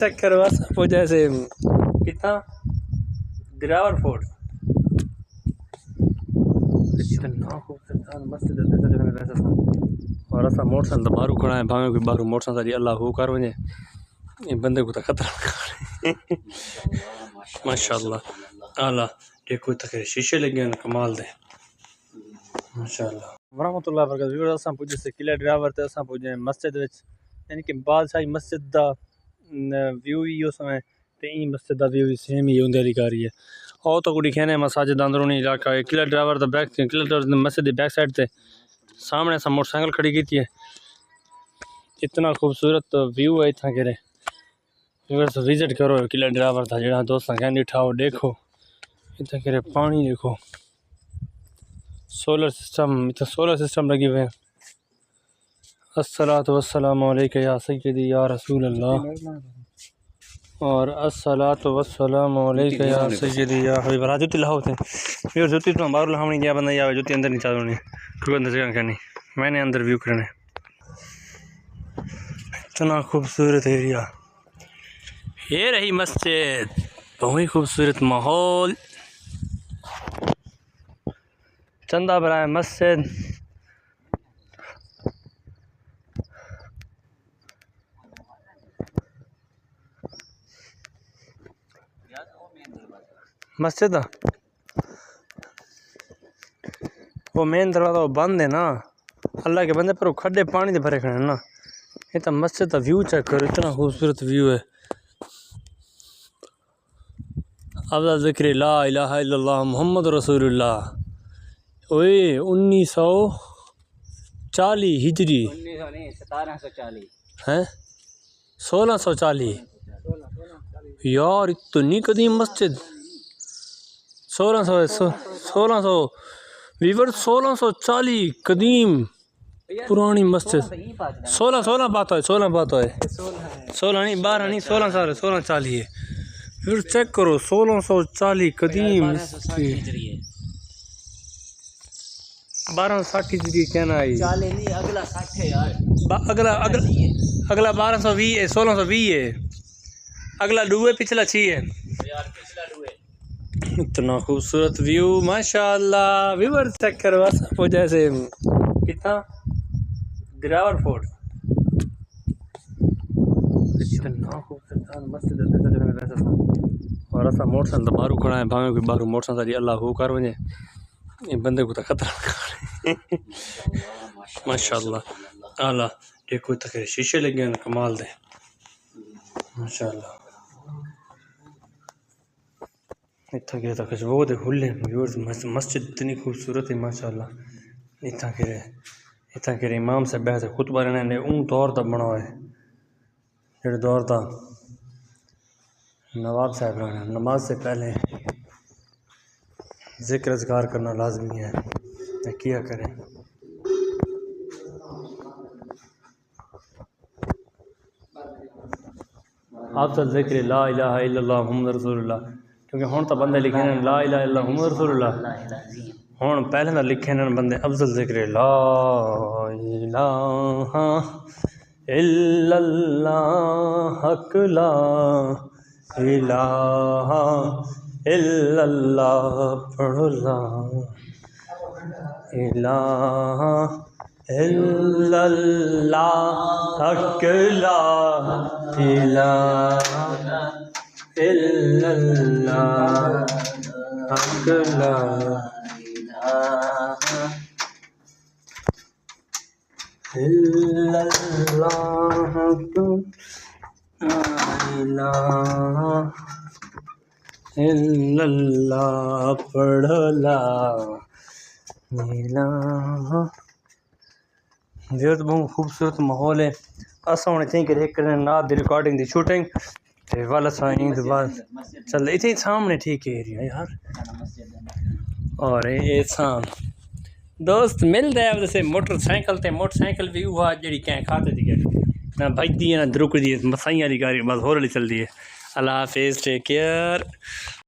Check करवा सब जैसे कितना दिलावर फोर्ट इतना खूबसूरत मस्त और असा मोटरसाइकिल तो बाहर खड़ा है भावे कोई बाहर मोटरसाइकिल अल्लाह हो कर वने ये बंदे को तो खतरा माशाल्लाह आला देखो तक शीशे लगे हैं कमाल दे माशाल्लाह वरहमतुल्लाह वबरकातुहू असां पुजे से किला ड्राइवर ते असां पुजे मस्जिद विच यानी कि बादशाही मस्जिद दा व्यू ही यो समय ते ई मस्जिद दा व्यू सेम ही होंदे अधिकारी है और तो कुछ कहने मसाजिद अंदरूनी इलाका है किला ड्राइवर दा बैक किला ड्राइवर मस्जिद दी बैक साइड ते सामने सा मोटरसाइकिल खड़ी की है इतना खूबसूरत व्यू है इतना करे विजिट करो किला ड्राइवर था जरा दोस्त कहने उठाओ देखो इतना करे पानी देखो सोलर सिस्टम लगे हुए हैं अस्सलातु वस्सलामु अलैका या सय्यदी या रसूल अल्लाह और अस्सलातु वस्सलामु अलैका या सय्यदी या हबीब अल्लाह जुती लाओ थे फिर जुती तो बाहर हमनी गया बंदा या जुती अंदर नहीं चाहूँ क्योंकि अंदर जगह करनी मैंने अंदर व्यू करने इतना खूबसूरत एरिया ये रही मस्जिद बहुत ही खूबसूरत माहौल चंदा बनाए मस्जिद मस्जिद वो मेन दरवाजा वो बंद है ना अल्लाह के बंदे पर वो खड्डे पानी दे भरे खड़े हैं ना ये तो मस्जिद का व्यू चेक करो इतना खूबसूरत व्यू है अफ़ज़ल ज़िक्र ला इलाहा इल्लल्लाह मुहम्मद रसूलुल्लाह ओए 1940 हिजरी 1740 हैं 1640 यार इतनी कदीम मस्जिद 1600 वीवर 1640 कदीम पुरानी मस्जिद 16 बात है 16 नहीं 12 नहीं 16 साल 1640 है फिर चेक करो 1640 कदीम 1260 हिजरी कहना है 40 नहीं अगला 60 है यार अगला 1220 है 1620 है अगला डूए पिछला 6 है यार पिछला डूए इतना खूबसूरत व्यू माशाल्लाह व्यूअर चेक करवा सब जैसे कितना दिलावर फोर्ट इतना खूबसूरत मस्त और असा मोटरसाइकिल तो बाहर खड़ा है भावे कोई बाहर मोटरसाइकिल अल्लाह हो कर वने ये बंदे को तो खतरा माशाल्लाह आला देखो तक शीशे लगे हैं कमाल दे माशाल्लाह इतना के तक वो दे खुले मस्जिद इतनी खूबसूरत है माशाल्लाह इतना के इमाम से बैठ खुतबा ने दौर दा बना है जेड़े दौर दा नवाब साहब नमाज से पहले जिक्र अज़कार करना लाजमी है किया करें अफ़ज़ल ज़िक्र ला इलाहा इल्लल्लाह मुहम्मद रसूलुल्लाह क्योंकि हुण तो बंदे लिखे ने ला इलाहा इल्लल्लाह मुहम्मद रसूलुल्लाह हुण पहले तो लिखे ने बंदे अफ़ज़ल ज़िक्र ला इलाहा इल्लल्लाह हक ला इलाहा इल्लल्लाह पढ़ो ला इलाहा इल्लल्लाह हक ला इलाहा इल्लल्लाह हक ला इल्लल्लाह इलाहा इल्लल्लाह पढ़ो ला इलाहा जो तो बहुत खूबसूरत माहौल है असा होने चाहिए कि नात दी रिकॉर्डिंग दी शूटिंग ते वाला साइन के बाद चल इतने सामने ठीक है एरिया यार और ये साम दोस्त मिलता है जैसे मोटरसाइकिल भी हुआ जी क्या खाते थी ना भजती है ना द्रुकदी है मसाइयाँ वाली गाड़ी बस होर चलती है अल्लाह हाफिज़ टेक केयर।